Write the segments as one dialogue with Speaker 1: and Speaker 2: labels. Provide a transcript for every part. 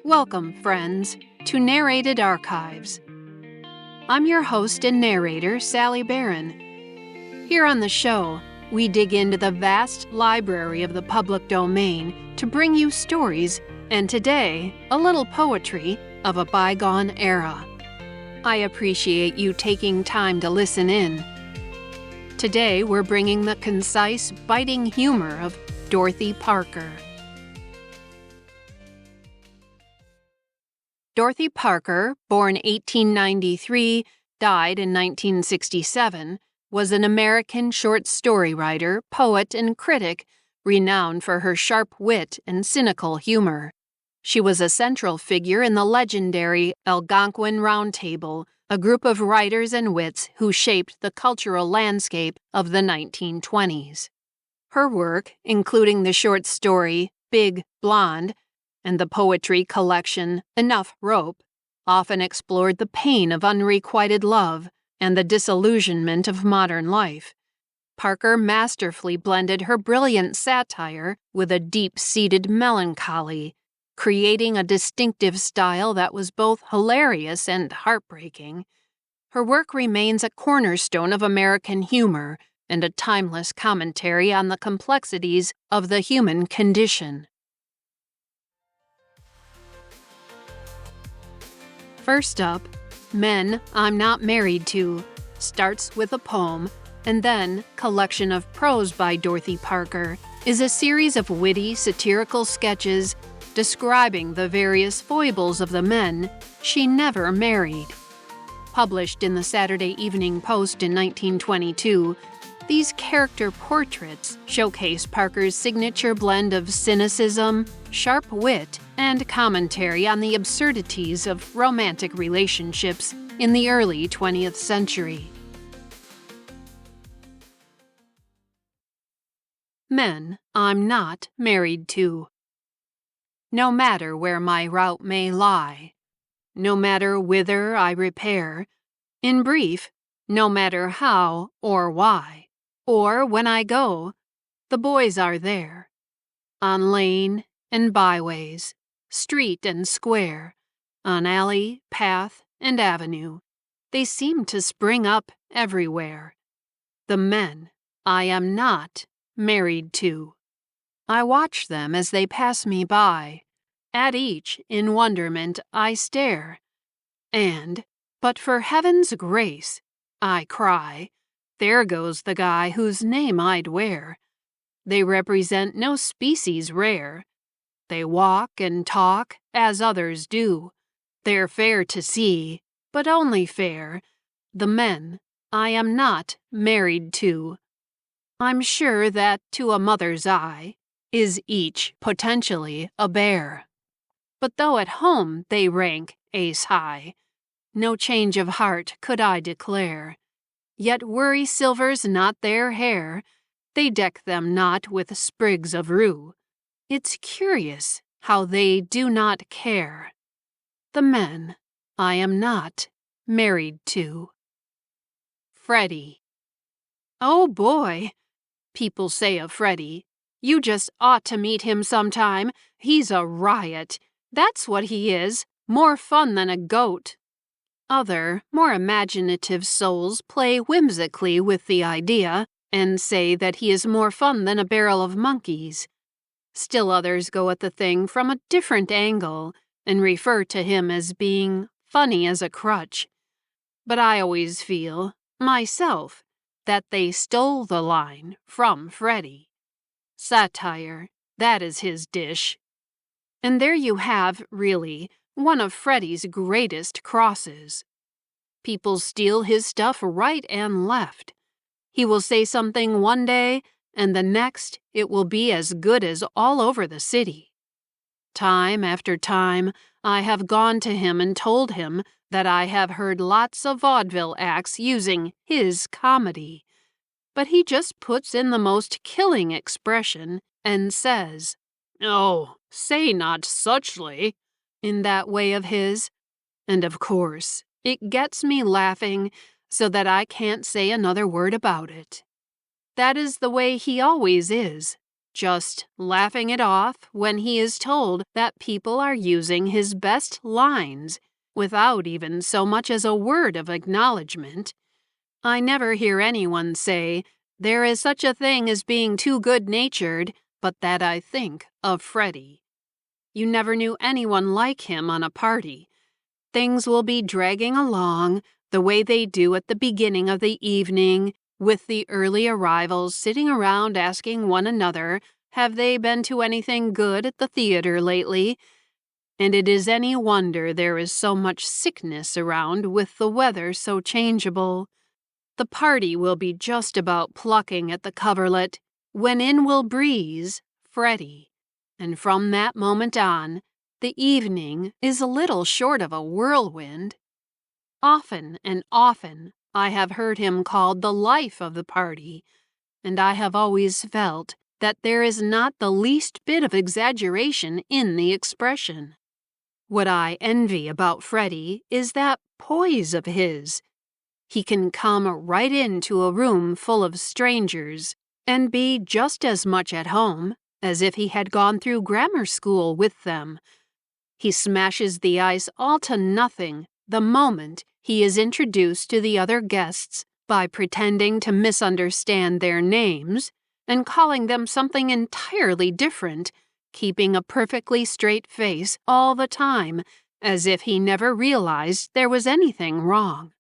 Speaker 1: Welcome, friends, to Narrated Archives. I'm your host and narrator, Sally Barron. Here on the show, we dig into the vast library of the public domain to bring you stories, and today, a little poetry of a bygone era. I appreciate you taking time to listen in. Today, we're bringing the concise, biting humor of Dorothy Parker. Dorothy Parker, born 1893, died in 1967, was an American short story writer, poet, and critic renowned for her sharp wit and cynical humor. She was a central figure in the legendary Algonquin Round Table, a group of writers and wits who shaped the cultural landscape of the 1920s. Her work, including the short story Big Blonde and the poetry collection Enough Rope, often explored the pain of unrequited love and the disillusionment of modern life. Parker masterfully blended her brilliant satire with a deep-seated melancholy, creating a distinctive style that was both hilarious and heartbreaking. Her work remains a cornerstone of American humor and a timeless commentary on the complexities of the human condition. First up, Men I'm Not Married To starts with a poem, and then Collection of Prose by Dorothy Parker is a series of witty, satirical sketches describing the various foibles of the men she never married. Published in the Saturday Evening Post in 1922, these character portraits showcase Parker's signature blend of cynicism, sharp wit, and commentary on the absurdities of romantic relationships in the early 20th century. Men I'm Not Married To. No matter where my route may lie, no matter whither I repair, in brief, no matter how or why, or when I go, the boys are there. On lane and byways, street and square, on alley, path, and avenue, they seem to spring up everywhere. The men I am not married to. I watch them as they pass me by. At each, in wonderment, I stare. And, but for heaven's grace, I cry, there goes the guy whose name I'd wear. They represent no species rare. They walk and talk as others do. They're fair to see, but only fair. The men I am not married to. I'm sure that to a mother's eye is each potentially a bear. But though at home they rank ace high, no change of heart could I declare. Yet worry silvers not their hair, they deck them not with sprigs of rue. It's curious how they do not care. The men I am not married to. Freddie. Oh boy, people say of Freddie, you just ought to meet him sometime. He's a riot. That's what he is, more fun than a goat. Other, more imaginative souls play whimsically with the idea and say that he is more fun than a barrel of monkeys. Still others go at the thing from a different angle and refer to him as being funny as a crutch. But I always feel, myself, that they stole the line from Freddie. Satire, that is his dish. And there you have, really, one of Freddie's greatest crosses. People steal his stuff right and left. He will say something one day, and the next it will be as good as all over the city. Time after time, I have gone to him and told him that I have heard lots of vaudeville acts using his comedy. But he just puts in the most killing expression and says, "Oh, say not suchly," in that way of his. And of course, it gets me laughing so that I can't say another word about it. That is the way he always is, just laughing it off when he is told that people are using his best lines without even so much as a word of acknowledgement. I never hear anyone say, "There is such a thing as being too good-natured," but that I think of Freddie. You never knew anyone like him on a party. Things will be dragging along the way they do at the beginning of the evening, with the early arrivals sitting around asking one another, have they been to anything good at the theater lately? And it is any wonder there is so much sickness around with the weather so changeable. The party will be just about plucking at the coverlet, when in will breeze Freddie, and from that moment on, the evening is a little short of a whirlwind. Often and often I have heard him called the life of the party, and I have always felt that there is not the least bit of exaggeration in the expression. What I envy about Freddie is that poise of his. He can come right into a room full of strangers and be just as much at home as if he had gone through grammar school with them. He smashes the ice all to nothing the moment he is introduced to the other guests by pretending to misunderstand their names and calling them something entirely different, keeping a perfectly straight face all the time, as if he never realized there was anything wrong.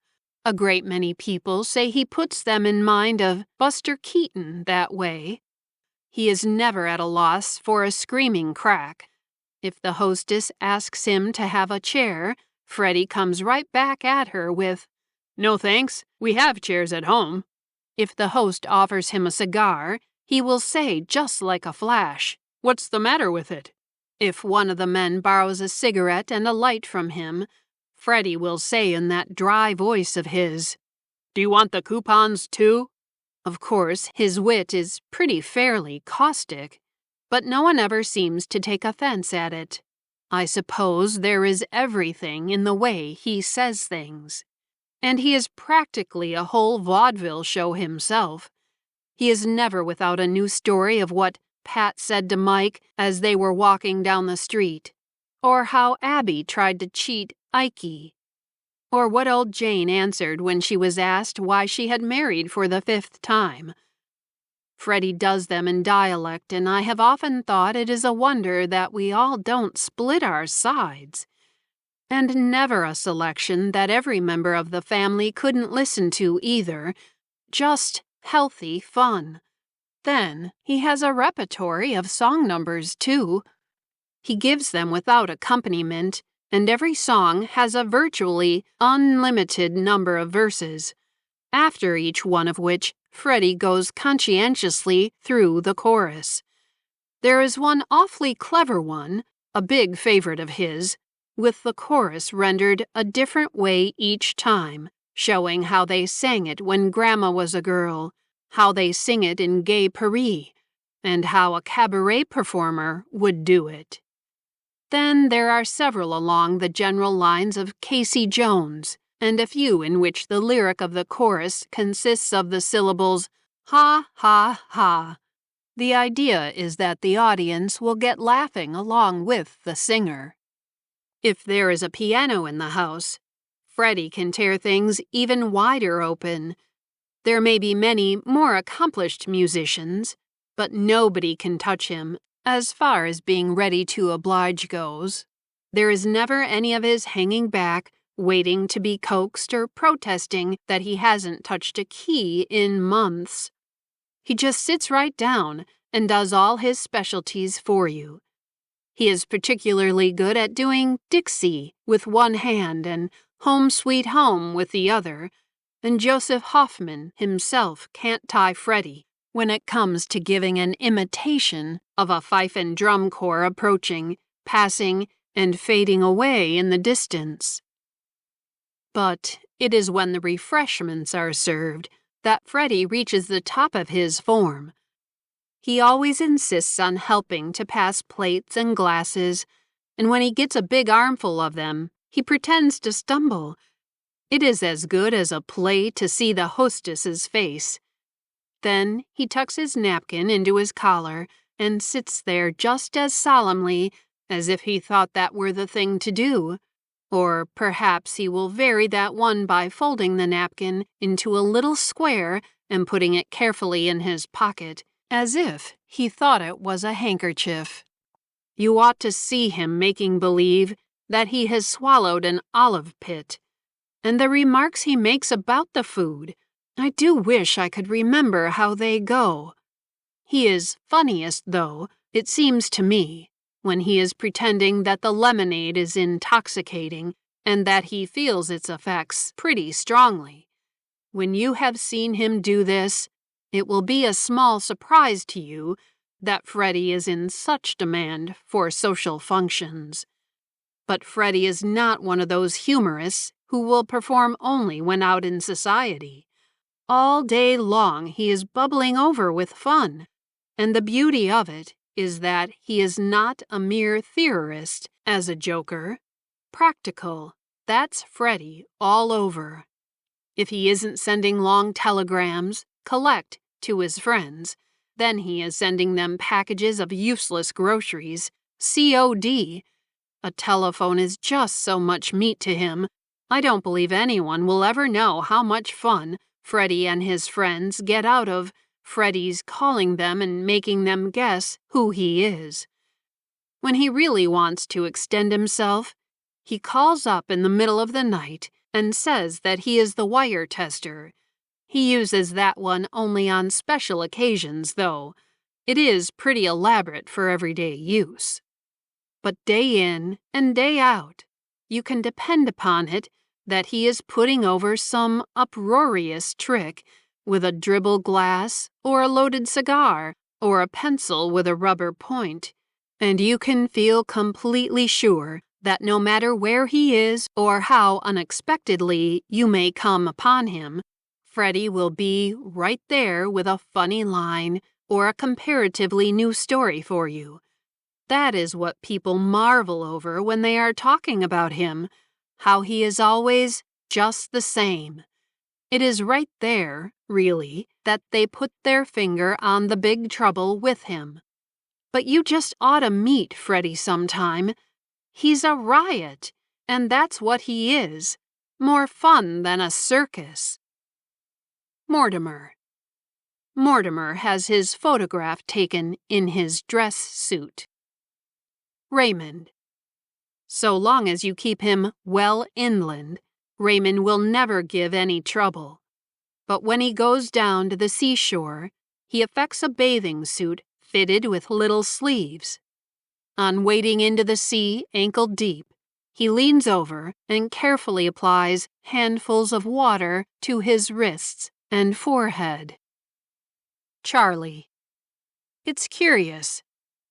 Speaker 1: A great many people say he puts them in mind of Buster Keaton that way. He is never at a loss for a screaming crack. If the hostess asks him to have a chair, Freddie comes right back at her with, "No thanks, we have chairs at home." If the host offers him a cigar, he will say just like a flash, "What's the matter with it?" If one of the men borrows a cigarette and a light from him, Freddie will say in that dry voice of his, "Do you want the coupons too?" Of course, his wit is pretty fairly caustic, but no one ever seems to take offense at it. I suppose there is everything in the way he says things. And he is practically a whole vaudeville show himself. He is never without a new story of what Pat said to Mike as they were walking down the street, or how Abby tried to cheat Ikey, or what old Jane answered when she was asked why she had married for the 5th time. Freddie does them in dialect, and I have often thought it is a wonder that we all don't split our sides. And never a selection that every member of the family couldn't listen to either, just healthy fun. Then he has a repertory of song numbers, too. He gives them without accompaniment, and every song has a virtually unlimited number of verses, after each one of which Freddie goes conscientiously through the chorus. There is one awfully clever one, a big favorite of his, with the chorus rendered a different way each time, showing how they sang it when Grandma was a girl, how they sing it in Gay Paris, and how a cabaret performer would do it. Then there are several along the general lines of Casey Jones, and a few in which the lyric of the chorus consists of the syllables ha, ha, ha. The idea is that the audience will get laughing along with the singer. If there is a piano in the house, Freddie can tear things even wider open. There may be many more accomplished musicians, but nobody can touch him as far as being ready to oblige goes. There is never any of his hanging back, waiting to be coaxed or protesting that he hasn't touched a key in months. He just sits right down and does all his specialties for you. He is particularly good at doing Dixie with one hand and Home Sweet Home with the other, and Joseph Hoffman himself can't tie Freddie when it comes to giving an imitation of a fife and drum corps approaching, passing, and fading away in the distance. But it is when the refreshments are served that Freddie reaches the top of his form. He always insists on helping to pass plates and glasses, and when he gets a big armful of them, he pretends to stumble. It is as good as a play to see the hostess's face. Then he tucks his napkin into his collar and sits there just as solemnly as if he thought that were the thing to do. Or perhaps he will vary that one by folding the napkin into a little square and putting it carefully in his pocket, as if he thought it was a handkerchief. You ought to see him making believe that he has swallowed an olive pit. And the remarks he makes about the food, I do wish I could remember how they go. He is funniest, though, it seems to me, when he is pretending that the lemonade is intoxicating and that he feels its effects pretty strongly. When you have seen him do this, it will be a small surprise to you that Freddie is in such demand for social functions. But Freddie is not one of those humorists who will perform only when out in society. All day long he is bubbling over with fun, and the beauty of it is that he is not a mere theorist as a joker. Practical, that's Freddie all over. If he isn't sending long telegrams, collect, to his friends, then he is sending them packages of useless groceries, COD. A telephone is just so much meat to him. I don't believe anyone will ever know how much fun Freddie and his friends get out of Freddie's calling them and making them guess who he is. When he really wants to extend himself, he calls up in the middle of the night and says that he is the wire tester. He uses that one only on special occasions, though. It is pretty elaborate for everyday use. But day in and day out, you can depend upon it that he is putting over some uproarious trick with a dribble glass or a loaded cigar or a pencil with a rubber point, and you can feel completely sure that no matter where he is or how unexpectedly you may come upon him, Freddie will be right there with a funny line or a comparatively new story for you. That is what people marvel over when they are talking about him, how he is always just the same. It is right there, really, that they put their finger on the big trouble with him. But you just ought to meet Freddie sometime. He's a riot, and that's what he is. More fun than a circus. Mortimer. Mortimer has his photograph taken in his dress suit. Raymond. So long as you keep him well inland, Raymond will never give any trouble. But when he goes down to the seashore, he affects a bathing suit fitted with little sleeves. On wading into the sea ankle deep, he leans over and carefully applies handfuls of water to his wrists and forehead. Charlie. It's curious,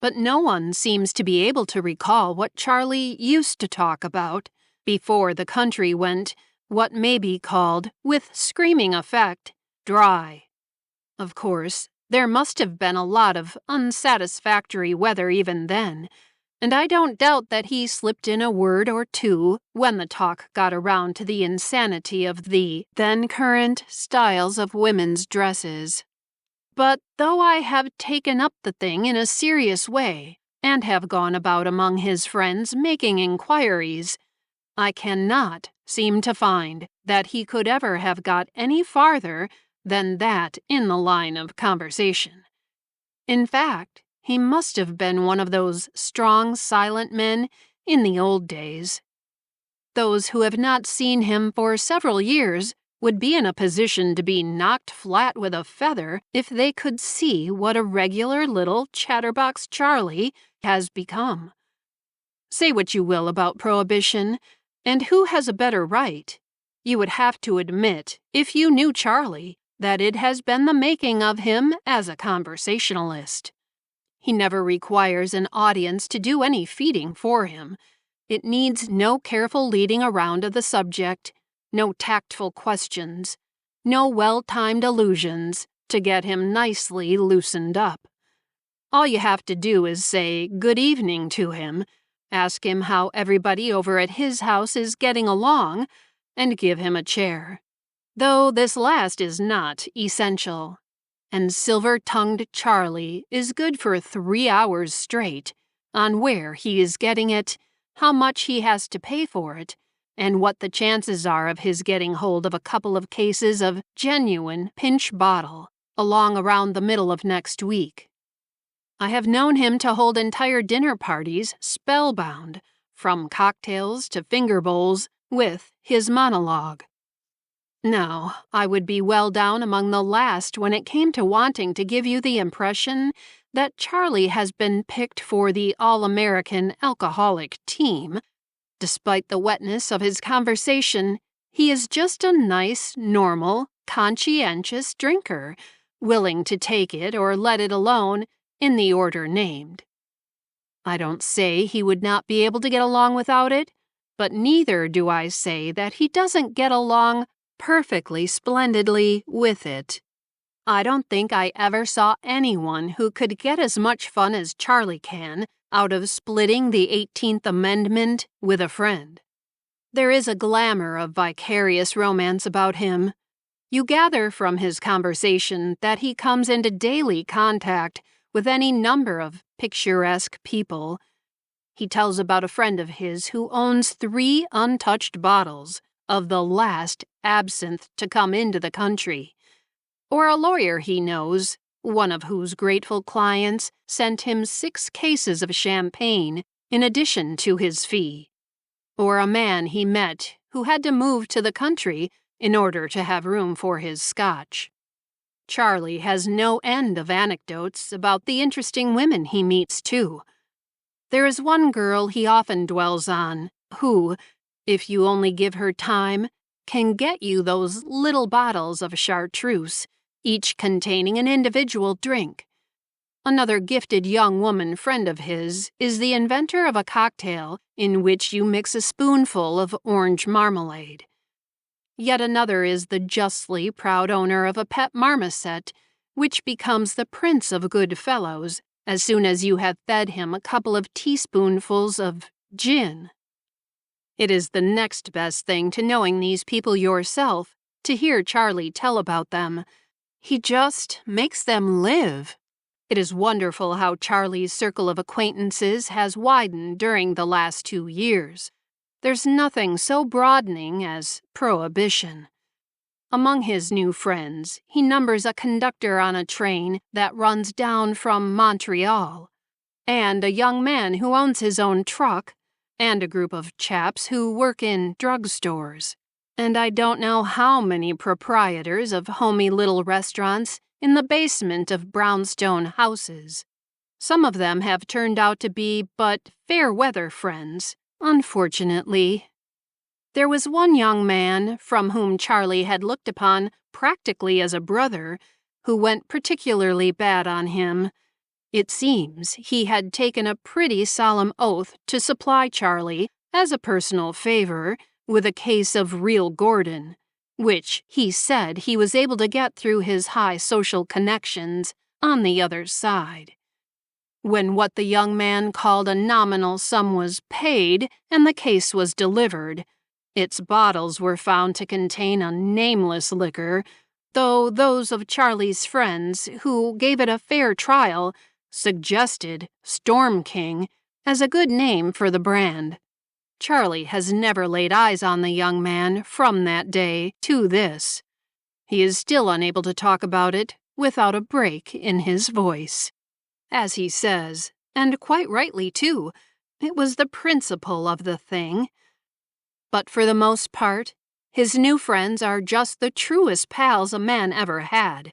Speaker 1: but no one seems to be able to recall what Charlie used to talk about before the country went what may be called, with screaming effect, dry. Of course, there must have been a lot of unsatisfactory weather even then, and I don't doubt that he slipped in a word or two when the talk got around to the insanity of the then-current styles of women's dresses. But though I have taken up the thing in a serious way, and have gone about among his friends making inquiries, I cannot seem to find that he could ever have got any farther than that in the line of conversation. In fact, he must have been one of those strong, silent men in the old days. Those who have not seen him for several years would be in a position to be knocked flat with a feather if they could see what a regular little chatterbox Charlie has become. Say what you will about prohibition, and who has a better right, you would have to admit, if you knew Charlie, that it has been the making of him as a conversationalist. He never requires an audience to do any feeding for him. It needs no careful leading around of the subject, no tactful questions, no well-timed allusions to get him nicely loosened up. All you have to do is say good evening to him, ask him how everybody over at his house is getting along, and give him a chair. Though this last is not essential. and silver-tongued Charlie is good for 3 hours straight on where he is getting it, how much he has to pay for it, and what the chances are of his getting hold of a couple of cases of genuine pinch bottle along around the middle of next week. I have known him to hold entire dinner parties spellbound, from cocktails to finger bowls, with his monologue. Now, I would be well down among the last when it came to wanting to give you the impression that Charlie has been picked for the all-American alcoholic team. Despite the wetness of his conversation, he is just a nice, normal, conscientious drinker, willing to take it or let it alone in the order named. I don't say he would not be able to get along without it, but neither do I say that he doesn't get along perfectly splendidly with it. I don't think I ever saw anyone who could get as much fun as Charlie can out of splitting the 18th Amendment with a friend. There is a glamour of vicarious romance about him. You gather from his conversation that he comes into daily contact with any number of picturesque people. He tells about a friend of his who owns 3 untouched bottles of the last absinthe to come into the country, or a lawyer he knows, one of whose grateful clients sent him 6 cases of champagne in addition to his fee, or a man he met who had to move to the country in order to have room for his scotch. Charlie has no end of anecdotes about the interesting women he meets, too. There is one girl he often dwells on, who, if you only give her time, can get you those little bottles of chartreuse, each containing an individual drink. Another gifted young woman friend of his is the inventor of a cocktail in which you mix a spoonful of orange marmalade. Yet another is the justly proud owner of a pet marmoset, which becomes the prince of good fellows as soon as you have fed him a couple of teaspoonfuls of gin. It is the next best thing to knowing these people yourself, to hear Charlie tell about them. He just makes them live. It is wonderful how Charlie's circle of acquaintances has widened during the last 2 years. There's nothing so broadening as prohibition. Among his new friends, he numbers a conductor on a train that runs down from Montreal, and a young man who owns his own truck, and a group of chaps who work in drugstores, and I don't know how many proprietors of homey little restaurants in the basement of brownstone houses. Some of them have turned out to be but fair-weather friends, unfortunately. There was one young man, from whom Charlie had looked upon practically as a brother, who went particularly bad on him. It seems he had taken a pretty solemn oath to supply Charlie, as a personal favor, with a case of real Gordon, which he said he was able to get through his high social connections on the other side. When what the young man called a nominal sum was paid and the case was delivered, its bottles were found to contain a nameless liquor, though those of Charlie's friends who gave it a fair trial suggested Storm King as a good name for the brand. Charlie has never laid eyes on the young man from that day to this. He is still unable to talk about it without a break in his voice. As he says, and quite rightly too, it was the principle of the thing. But for the most part, his new friends are just the truest pals a man ever had.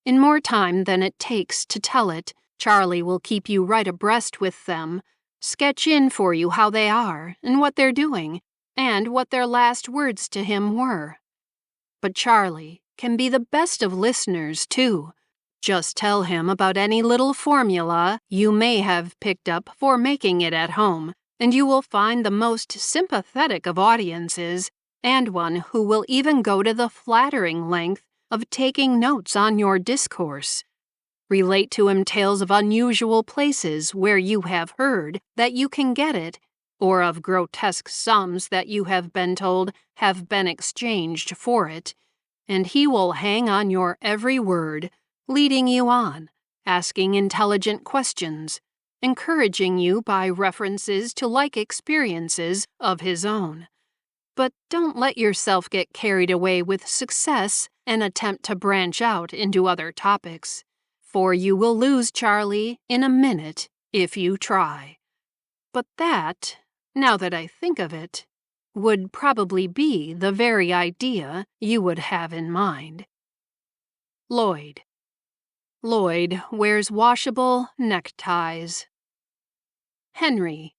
Speaker 1: In more time than it takes to tell it, Charlie will keep you right abreast with them, sketch in for you how they are and what they're doing, and what their last words to him were. But Charlie can be the best of listeners, too. Just tell him about any little formula you may have picked up for making it at home, and you will find the most sympathetic of audiences, and one who will even go to the flattering length of taking notes on your discourse. Relate to him tales of unusual places where you have heard that you can get it, or of grotesque sums that you have been told have been exchanged for it, and he will hang on your every word, leading you on, asking intelligent questions, encouraging you by references to like experiences of his own. But don't let yourself get carried away with success and attempt to branch out into other topics, for you will lose Charlie in a minute if you try. But that, now that I think of it, would probably be the very idea you would have in mind. Lloyd. Lloyd wears washable neckties. Henry.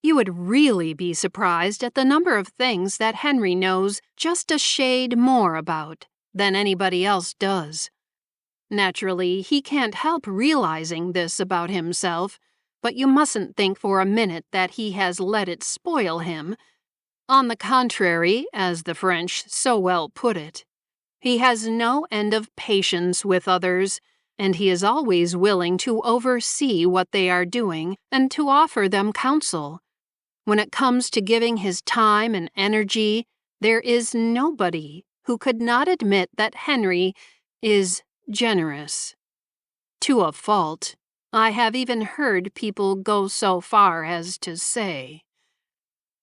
Speaker 1: You would really be surprised at the number of things that Henry knows just a shade more about than anybody else does. Naturally, he can't help realizing this about himself, but you mustn't think for a minute that he has let it spoil him. On the contrary, as the French so well put it, he has no end of patience with others, and he is always willing to oversee what they are doing and to offer them counsel. When it comes to giving his time and energy, there is nobody who could not admit that Henry is generous. To a fault, I have even heard people go so far as to say.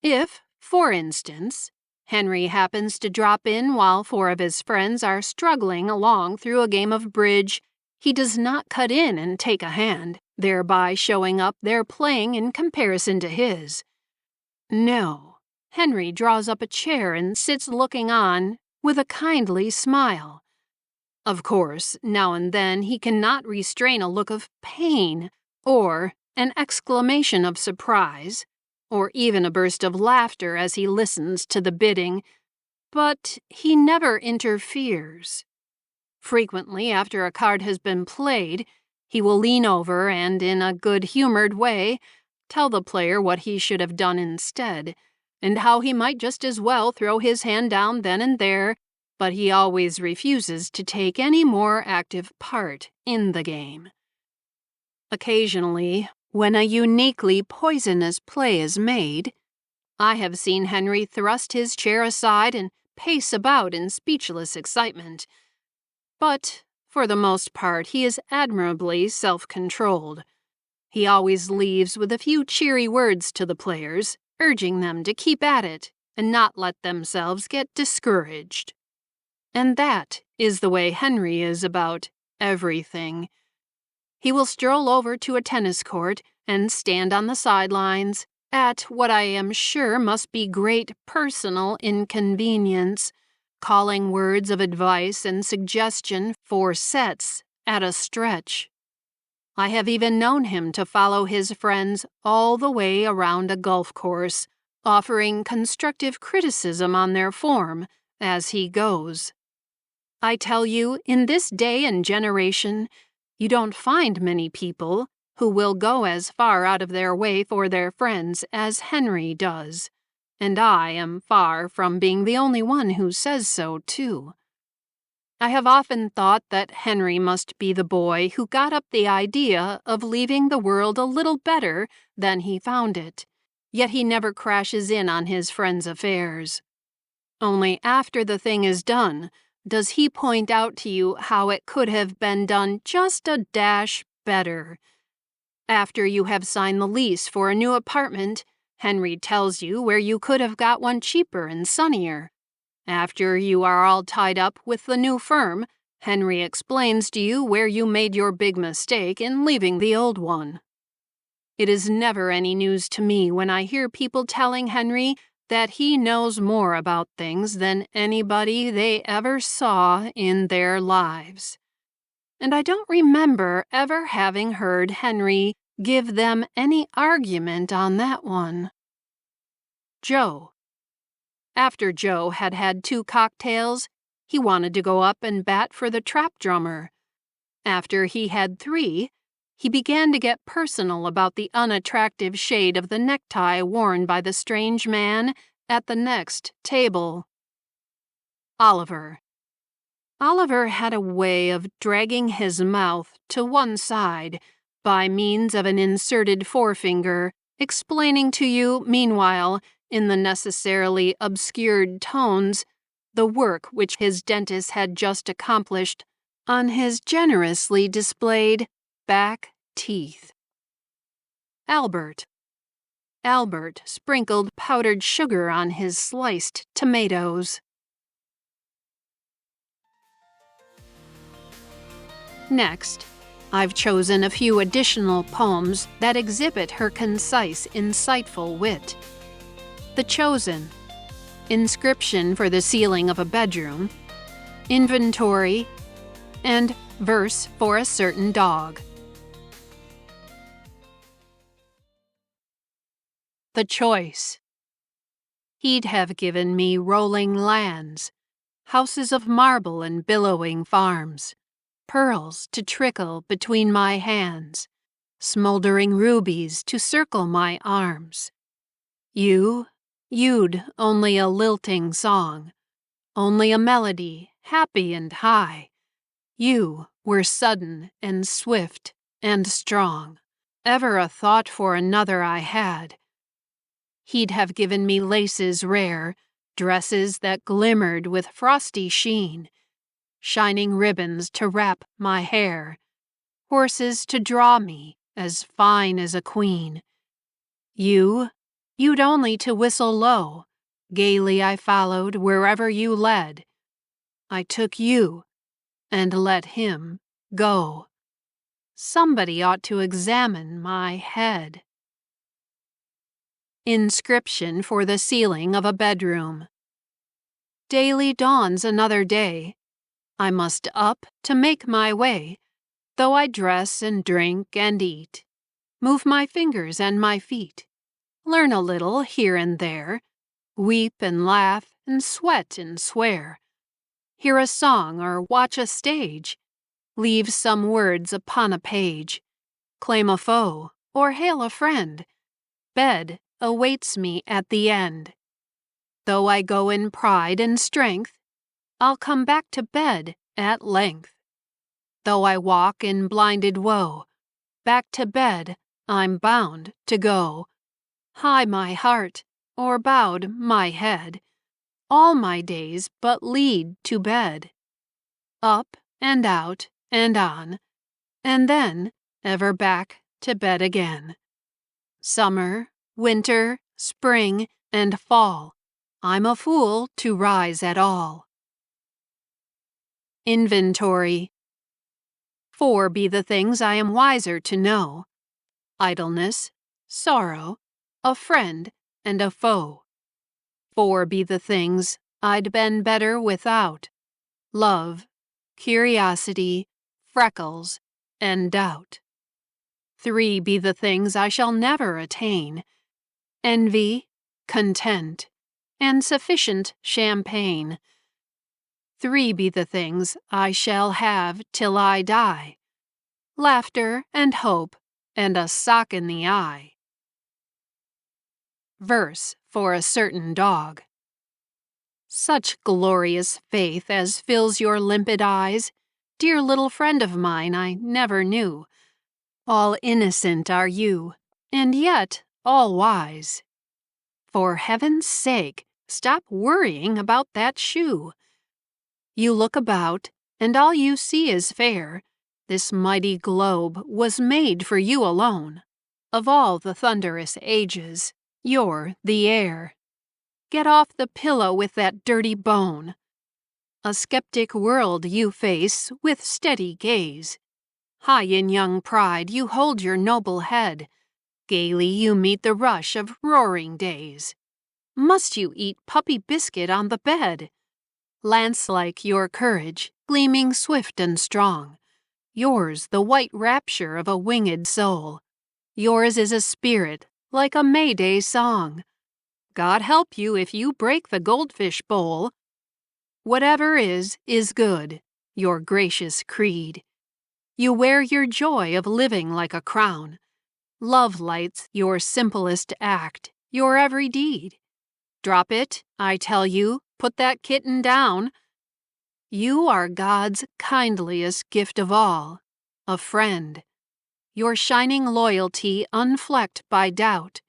Speaker 1: If, for instance, Henry happens to drop in while 4 of his friends are struggling along through a game of bridge, he does not cut in and take a hand, thereby showing up their playing in comparison to his. No, Henry draws up a chair and sits looking on with a kindly smile. Of course, now and then he cannot restrain a look of pain, or an exclamation of surprise, or even a burst of laughter as he listens to the bidding, but he never interferes. Frequently, after a card has been played, he will lean over and, in a good-humored way, tell the player what he should have done instead, and how he might just as well throw his hand down then and there, but he always refuses to take any more active part in the game. Occasionally, when a uniquely poisonous play is made, I have seen Henry thrust his chair aside and pace about in speechless excitement. But, for the most part, he is admirably self-controlled. He always leaves with a few cheery words to the players, urging them to keep at it and not let themselves get discouraged. And that is the way Henry is about everything. He will stroll over to a tennis court and stand on the sidelines, at what I am sure must be great personal inconvenience, calling words of advice and suggestion for sets at a stretch. I have even known him to follow his friends all the way around a golf course, offering constructive criticism on their form as he goes. I tell you, in this day and generation, you don't find many people who will go as far out of their way for their friends as Henry does, and I am far from being the only one who says so, too. I have often thought that Henry must be the boy who got up the idea of leaving the world a little better than he found it, yet he never crashes in on his friends' affairs. Only after the thing is done does he point out to you how it could have been done just a dash better. After you have signed the lease for a new apartment, Henry tells you where you could have got one cheaper and sunnier. After you are all tied up with the new firm, Henry explains to you where you made your big mistake in leaving the old one. It is never any news to me when I hear people telling Henry that he knows more about things than anybody they ever saw in their lives. And I don't remember ever having heard Henry give them any argument on that one. Joe. After Joe had had 2 cocktails, he wanted to go up and bat for the trap drummer. After he had 3, he began to get personal about the unattractive shade of the necktie worn by the strange man at the next table. Oliver. Oliver had a way of dragging his mouth to one side by means of an inserted forefinger, explaining to you, meanwhile, in the necessarily obscured tones, the work which his dentist had just accomplished on his generously displayed back teeth. Albert sprinkled powdered sugar on his sliced tomatoes. Next, I've chosen a few additional poems that exhibit her concise, insightful wit. The Chosen, Inscription for the Ceiling of a Bedroom, Inventory, and Verse for a Certain Dog. The Choice. He'd have given me rolling lands, houses of marble and billowing farms, pearls to trickle between my hands, smoldering rubies to circle my arms. You'd only a lilting song, only a melody, happy and high. You were sudden and swift and strong. Ever a thought for another I had. He'd have given me laces rare, dresses that glimmered with frosty sheen, shining ribbons to wrap my hair, horses to draw me as fine as a queen. You'd only to whistle low, gaily I followed wherever you led. I took you and let him go. Somebody ought to examine my head. Inscription for the Ceiling of a Bedroom. Daily dawns another day. I must up to make my way, though I dress and drink and eat, move my fingers and my feet, learn a little here and there, weep and laugh and sweat and swear, hear a song or watch a stage, leave some words upon a page, claim a foe or hail a friend. Bed awaits me at the end. Though I go in pride and strength, I'll come back to bed at length. Though I walk in blinded woe, back to bed I'm bound to go. High my heart, or bowed my head, all my days but lead to bed. Up and out and on, and then ever back to bed again. Summer, winter, spring, and fall, I'm a fool to rise at all. Inventory. 4 be the things I am wiser to know: idleness, sorrow, a friend, and a foe. 4 be the things I'd been better without: love, curiosity, freckles, and doubt. 3 be the things I shall never attain: envy, content, and sufficient champagne. 3 be the things I shall have till I die: laughter and hope, and a sock in the eye. Verse for a Certain Dog. Such glorious faith as fills your limpid eyes, dear little friend of mine I never knew. All innocent are you, and yet all wise. For heaven's sake, stop worrying about that shoe. You look about, and all you see is fair. This mighty globe was made for you alone. Of all the thunderous ages, you're the heir. Get off the pillow with that dirty bone. A skeptic world you face with steady gaze. High in young pride you hold your noble head. Gaily you meet the rush of roaring days. Must you eat puppy biscuit on the bed? Lance-like your courage, gleaming swift and strong. Yours the white rapture of a winged soul. Yours is a spirit like a May-Day song. God help you if you break the goldfish bowl. Whatever is good, your gracious creed. You wear your joy of living like a crown. Love lights your simplest act, your every deed. Drop it, I tell you, put that kitten down. You are God's kindliest gift of all, a friend. Your shining loyalty unflecked by doubt.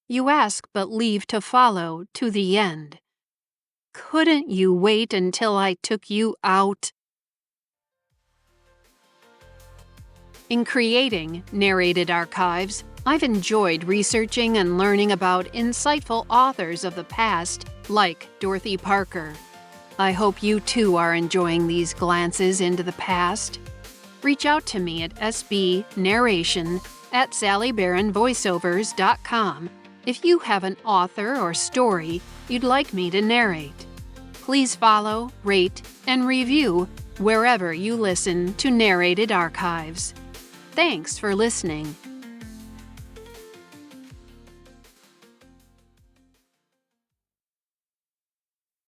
Speaker 1: You ask but leave to follow to the end. Couldn't you wait until I took you out? In creating Narrated Archives, I've enjoyed researching and learning about insightful authors of the past, like Dorothy Parker. I hope you too are enjoying these glances into the past. Reach out to me at sbnarration@sallybaronvoiceovers.com if you have an author or story you'd like me to narrate. Please follow, rate, and review wherever you listen to Narrated Archives. Thanks for listening.